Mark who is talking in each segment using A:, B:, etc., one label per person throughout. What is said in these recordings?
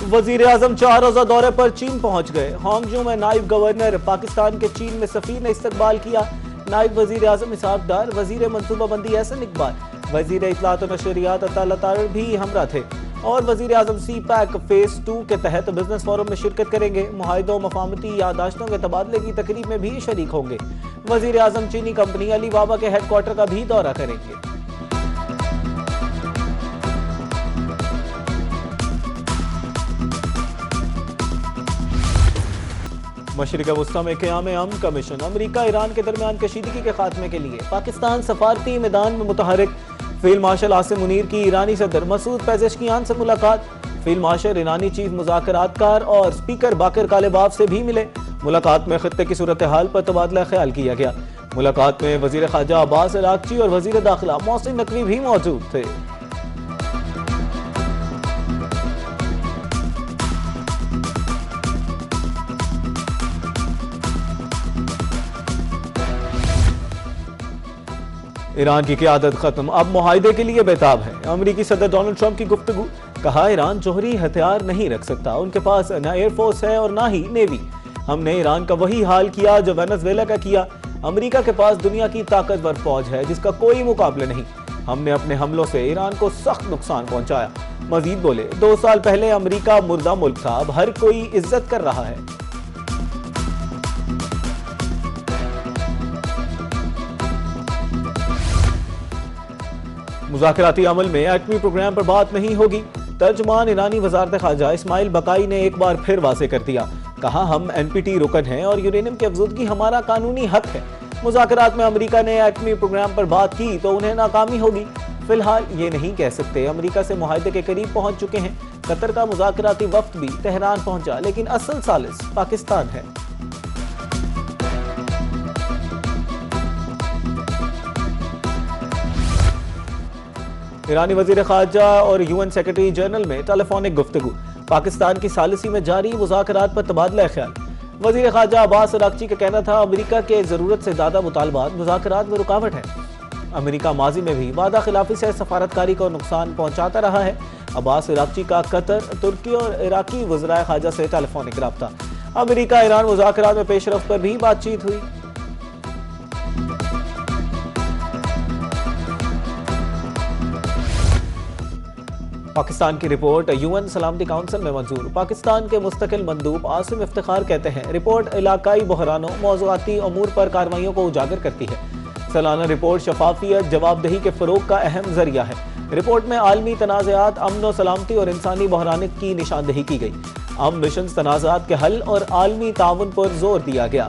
A: वजीर आजम 4 रोजा दौरे पर चीन पहुंच गए। हांगजू में नायब गवर्नर पाकिस्तान के चीन में सफीर ने इस्तकबाल किया। नायब वजीर आजम इसहाक डार, वजीर मनसूबाबंदी एहसन इकबाल, वजीर इत्तलात और नशरियात अता तारिर भी हमरा थे। और वजीर आजम सी पैक फेज 2 के तहत बिजनेस फोरम में शिरकत करेंगे। मुआहिदों मफामती यादाश्तों के तबादले की तकरीब में भी शरीक होंगे। वजीर आजम चीनी कंपनी अलीबाबा के हेडक्वार्टर का भी दौरा करेंगे। मशरिक़ वस्ता में क़याम अमन कमीशन, अमरीका ईरान के दरमियान कशीदगी के खात्मे के लिए पाकिस्तान सफारती मैदान में मुतहरिक। फील्ड मार्शल आसिम मुनीर की ईरानी सदर मसूद पेज़ेश्कियान से मुलाकात। फील्ड मार्शल ईरानी चीफ मुज़ाकरातकार और स्पीकर बाकर कालिबाफ से भी मिले। मुलाकात में खित्ते की सूरत हाल पर तबादला ख्याल किया गया। मुलाकात में वज़ीर ख़ारजा अब्बास अरागची और वज़ीर दाखिला मोहसिन नकवी भी मौजूद थे। ईरान की क़यादत खत्म, अब मुआहिदे के लिए बेताब है। अमरीकी सदर डोनाल्ड ट्रंप की गुफ्तगू, कहा ईरान जौहरी हथियार नहीं रख सकता, उनके पास न एयरफोर्स है और ना ही नेवी। हमने ईरान का वही हाल किया जो वेनेजुएला का किया। अमरीका के पास दुनिया की ताकतवर फौज है जिसका कोई मुकाबला नहीं। हमने अपने हमलों से ईरान को सख्त नुकसान पहुंचाया। मजीद बोले, 2 साल पहले अमरीका मुर्दा मुल्क था, अब हर कोई इज्जत कर रहा है। मुज़ाकराती अमल में एटमी प्रोग्राम पर बात नहीं होगी। तर्जमान ईरानी वज़ारत ख़ारजा इस्माइल बकाई ने एक बार फिर वाज़ेह कर दिया। कहा, हम NPT रुकन हैं और यूरेनियम की अफज़ुदगी हमारा कानूनी हक है। मुज़ाकरात में अमरीका ने एटमी प्रोग्राम पर बात की तो उन्हें नाकामी होगी। फिलहाल ये नहीं कह सकते। अमरीका से मुआहिदे के करीब पहुंच चुके हैं। कतर का मुज़ाकराती वफ्द भी तेहरान पहुंचा, लेकिन असल सालिस पाकिस्तान है। ईरानी वजीर खारजा और UN सेक्रेटरी जनरल में टेलीफोनिक गुफ्तगू। पाकिस्तान की सालिसी में जारी मुज़ाकरात पर तबादला ख्याल। वजीर खारजा अब्बास अरागची का कहना था, अमरीका के जरूरत से ज्यादा मुतालबात मुज़ाकरात में रुकावट है। अमरीका माजी में भी वादा खिलाफी से सफारतकारी को नुकसान पहुंचाता रहा है। अब्बास अरागची का कतर, तुर्की और इराकी वज़राए खारजा से टेलीफोनिक रब्ता। अमरीका ईरान मुज़ाकरात में पेशरफ पर भी बातचीत हुई। पाकिस्तान की रिपोर्ट UN सलामती काउंसिल में मंजूर। पाकिस्तान के मुस्तकिल मंदूब आसिम इफ्तिखार कहते हैं, रिपोर्ट इलाकाई बहरानों मौज़ूआती अमूर पर कार्रवाइयों को उजागर करती है। सालाना रिपोर्ट शफाफियत जवाबदही के फ़रोग का अहम जरिया है। रिपोर्ट में आलमी तनाज़ात, अमन व सलामती और इंसानी बहरान की निशानदेही की गई। अमन मिशन तनाज़ात के हल और आलमी ताउन पर जोर दिया गया।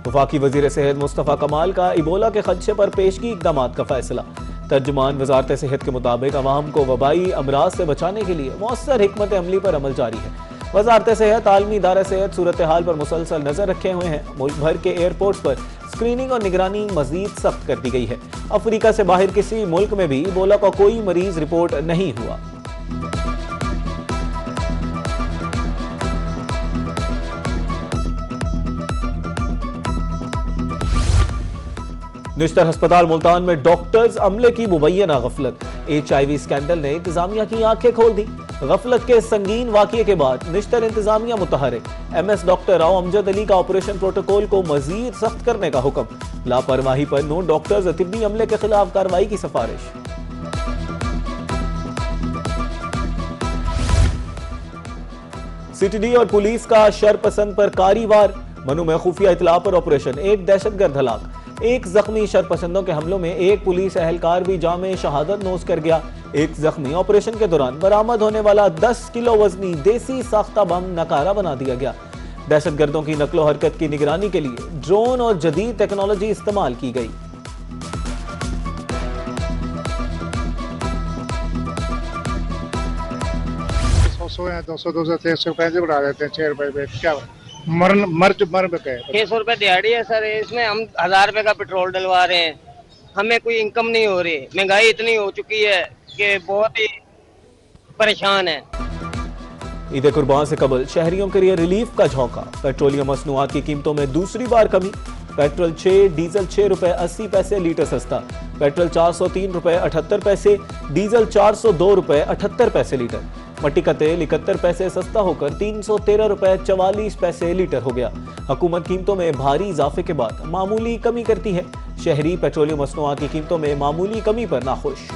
A: वफाकी वजीर सेहत मुस्तफ़ा कमाल का इबोला के खदशे पर पेशगी इक़दाम का फैसला। तर्जुमान वजारत सेहत के मुताबिक अवाम को वबाई अमराज से बचाने के लिए मौसर हिकमत अमली पर अमल जारी है। वजारत सेहत आलमी इदारा सेहत सूरत हाल पर मुसलसल नजर रखे हुए हैं। मुल्क भर के एयरपोर्ट पर स्क्रीनिंग और निगरानी मजीद सख्त कर दी गई है। अफ्रीका से बाहर किसी मुल्क में भी इबोला का कोई मरीज रिपोर्ट नहीं हुआ। निश्तर अस्पताल मुल्तान में डॉक्टर्स अमले की मुबैना गफलत। HIV स्कैंडल ने इंतजामिया की आंखें खोल दी। गफलत के संगीन वाक़ये के बाद निश्तर इंतजामिया मुतहरिक। MS डॉक्टर राव अमजद अली का ऑपरेशन प्रोटोकॉल को मजीद सख्त करने का हुक्म। लापरवाही पर 9 डॉक्टर्स तिब्बी अमले के खिलाफ कार्रवाई की सिफारिश। CTD और पुलिस का शरपसंद पर कारी-वार। मनु में खुफिया इतला पर ऑपरेशन, एक दहशतगर्द हलाक। 1 जख्मी। शरपसंदों के हमलों में 1 पुलिस एहलकार भी जामे शहादत नोश कर गया। 1 जख्मी। ऑपरेशन के दौरान बरामद होने वाला 10 किलो वजनी देसी साख्ता बम नकारा बना दिया गया। दहशतगर्दों की नकलो हरकत की निगरानी के लिए ड्रोन और जदीद टेक्नोलॉजी इस्तेमाल की गई।
B: ₹200 बढ़ा देते हैं, ₹6 क्या मर गए।
C: 600 रुपए दिहाड़ी है सर, इसमें हम 1000 रुपए का पेट्रोल डलवा रहे हैं। हमें कोई इनकम नहीं हो रही। महंगाई इतनी हो चुकी है कि बहुत ही परेशान है।
A: ईद कुर्बान से कबल शहरियों के लिए रिलीफ का झोंका। पेट्रोलियम मसनूआत की कीमतों में दूसरी बार कमी। पेट्रोल 6, डीजल 6 रुपए 80 पैसे लीटर सस्ता। पेट्रोल 403 रुपए 78 पैसे, डीजल 402 रुपए 78 पैसे लीटर। मट्टी का तेल 71 पैसे सस्ता होकर 313 रुपए 44 पैसे लीटर हो गया। हुकूमत कीमतों में भारी इजाफे के बाद मामूली कमी करती है। शहरी पेट्रोलियम मसनूआत की कीमतों में मामूली कमी पर नाखुश।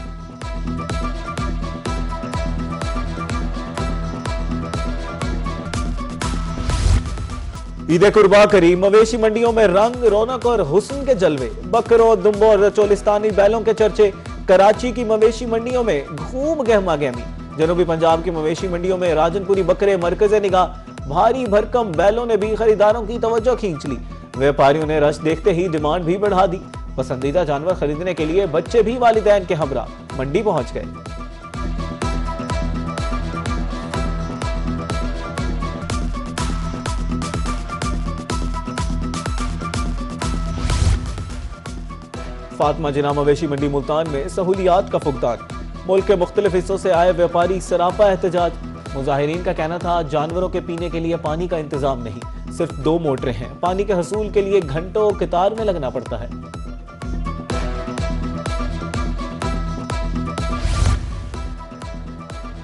A: ईद कुर्बा करीम, मवेशी मंडियों में रंग रौनक और हुस्न के जलवे। बकरों, दुम्बों और चोलिस्तानी बैलों के चर्चे। कराची की मवेशी मंडियों में घूम गहमा गहमी। जनूबी पंजाब की मवेशी मंडियों में राजनपुरी बकरे मरकज़े निगाह। भारी भरकम बैलों ने भी खरीदारों की तवज्जो खींच ली। व्यापारियों ने रश देखते ही डिमांड भी बढ़ा दी। पसंदीदा जानवर खरीदने के लिए बच्चे भी वालिदैन के हमरा मंडी पहुंच गए। फातिमा जिना मवेशी मंडी मुल्तान में सहूलियात का फुकदान। मुल्क के मुख्तलिफ हिस्सों से आए व्यापारी सरापा एहतजाज। मुजाहिरीन का कहना था जानवरों के पीने के लिए पानी का इंतजाम नहीं, सिर्फ 2 मोटरें हैं। पानी के हसूल के लिए घंटों कतार में लगना पड़ता है।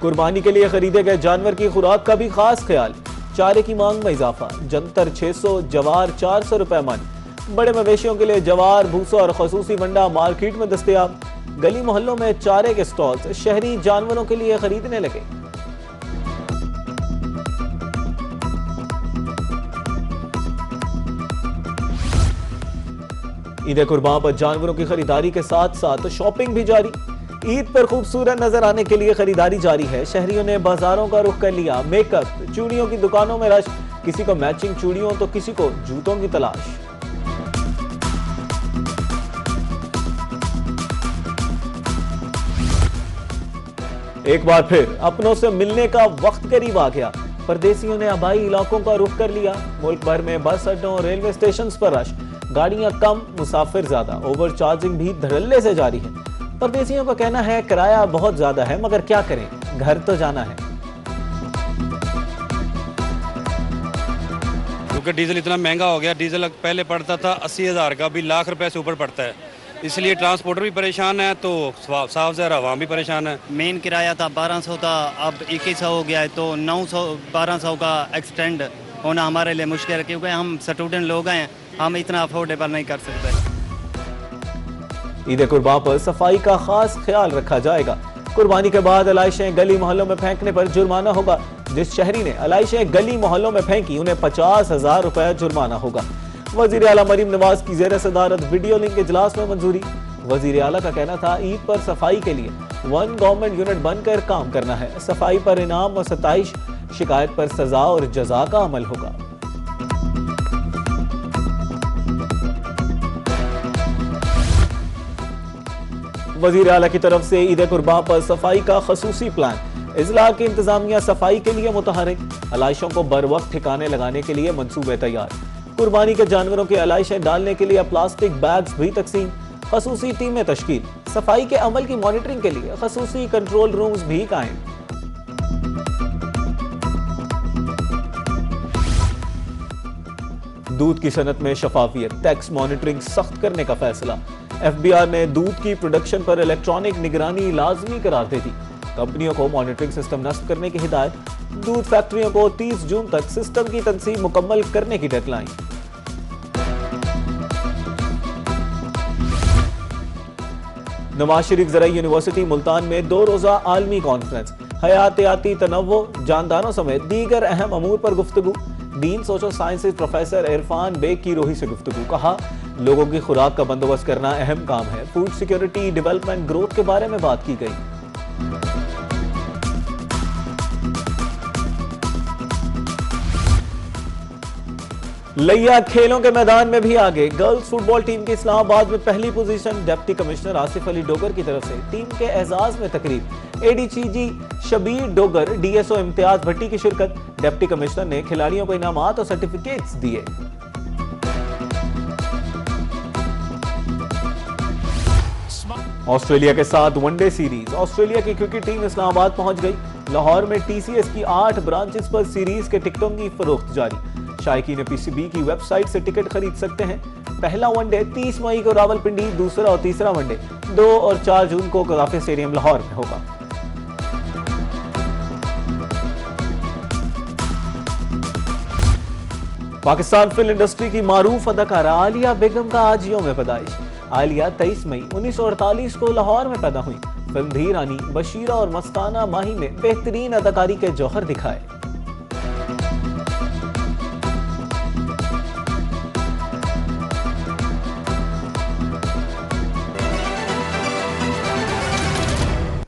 A: कुर्बानी के लिए खरीदे गए जानवर की खुराक का भी खास ख्याल। चारे की मांग में इजाफा। जंतर 600, जवार 400 रुपए मन। बड़े मवेशियों के लिए जवार, भूसा और खसूसी मंडा मार्केट में दस्तयाब। गली मोहल्लों में चारे के स्टॉल्स शहरी जानवरों के लिए खरीदने लगे। ईद कुर्बान पर जानवरों की खरीदारी के साथ साथ शॉपिंग भी जारी। ईद पर खूबसूरत नजर आने के लिए खरीदारी जारी है। शहरियों ने बाजारों का रुख कर लिया। मेकअप, चूड़ियों की दुकानों में रश। किसी को मैचिंग चूड़ियों तो किसी को जूतों की तलाश। एक बार फिर अपनों से मिलने का वक्त करीब आ गया। परदेसियों ने आबाई इलाकों का रुख कर लिया। मुल्क भर में बस अड्डों और रेलवे स्टेशन पर रश। गाड़ियां कम, मुसाफिर ज्यादा। ओवर चार्जिंग भी धड़ल्ले से जारी है। परदेसियों का कहना है किराया बहुत ज्यादा है, मगर क्या करें, घर तो जाना है।
D: क्योंकि डीजल इतना महंगा हो गया। डीजल पहले पड़ता था 80,000 का, अभी लाख रुपए से ऊपर पड़ता है। इसलिए ट्रांसपोर्टर भी परेशान है, तो साफ ज़रा आवाम भी परेशान है।
E: मेन किराया था 1200 था, अब 2100 हो गया है, तो 900 1200 का एक्सटेंड होना हमारे लिए मुश्किल है, क्योंकि हम स्टूडेंट लोग हैं, हम इतना अफोर्डेबल नहीं कर सकते।
A: ईद कुर्बान पर सफाई का खास ख्याल रखा जाएगा। कुर्बानी के बाद अलाइशें गली मोहल्लों में फेंकने पर जुर्माना होगा। जिस शहरी ने अलाइशें गली मोहल्लों में फेंकी उन्हें 50,000 रुपए जुर्माना होगा। वजीर आला मरीम नवाज की जेर सदारत वीडियो लिंक इजलास में मंजूरी। वजीर आला का कहना था ईद पर सफाई के लिए 1 गवर्नमेंट यूनिट बनकर काम करना है। सफाई पर इनाम और सताइश, शिकायत पर सजा और जजा का अमल होगा। वजीर आला की तरफ से ईद कुर्बान पर सफाई का खसूसी प्लान। इजला की इंतजामिया सफाई के लिए मुतहरिक। अलाइशों को बर वक्त ठिकाने लगाने के लिए मंसूबे तैयार। कुर्बानी के जानवरों की अलाइशें डालने के लिए प्लास्टिक बैग्स भी तकसीम। खसूसी टीमें तश्कील। सफाई के अमल की मॉनिटरिंग के लिए खसूसी कंट्रोल रूम्स भी कायम। दूध की सनत में शफाफियत, टैक्स मॉनिटरिंग सख्त करने का फैसला। FBI ने दूध की प्रोडक्शन पर इलेक्ट्रॉनिक निगरानी लाजमी करार दे दी। कंपनियों को मॉनिटरिंग सिस्टम नस्ब करने की हिदायत। दूध फैक्ट्रियों को 30 जून तक सिस्टम की तनसीब मुकम्मल करने की डेडलाइन। नवाज शरीफ ज़राई यूनिवर्सिटी मुल्तान में 2 रोज़ा आलमी कॉन्फ्रेंस। हयातियाती तनव्वो, जानदारों समेत दीगर अहम अमूर पर गुफ्तगू। Dean social sciences professor Irfan Baig की रोही से गुफ्तगू। कहा लोगों की खुराक का बंदोबस्त करना अहम काम है। फूड सिक्योरिटी, डेवलपमेंट, ग्रोथ के बारे में बात की गई। लिया खेलों के मैदान में भी आगे। गर्ल्स फुटबॉल टीम की इस्लामाबाद में पहली position. Deputy commissioner Asif Ali Dogar की तरफ से टीम के एजाज में तकरीब। एडीजीजी शबीर डोगर, डीएसओ इम्तियाज भट्टी की शिरकत। डिप्टी कमिश्नर ने खिलाड़ियों को इनामात और सर्टिफिकेट्स दिए। ऑस्ट्रेलिया के साथ वनडे सीरीज। ऑस्ट्रेलिया की क्रिकेट टीम इस्लामाबाद पहुंच गई। लाहौर में टीसीएस की 8 ब्रांचेस पर सीरीज के टिकटों की फरोख्त जारी। शायकीन PCB की वेबसाइट से टिकट खरीद सकते हैं। पहला वनडे 30 मई को रावलपिंडी, दूसरा और तीसरा वनडे 2 और 4 जून को गद्दाफी स्टेडियम लाहौर में होगा। पाकिस्तान फिल्म इंडस्ट्री की मारूफ अदाकारा आलिया बेगम का आज यौम पैदाइश। आलिया 23 मई 1948 को लाहौर में पैदा हुई। फिल्म धी रानी, बशीरा और मस्ताना माही में बेहतरीन अदाकारी के जौहर दिखाए।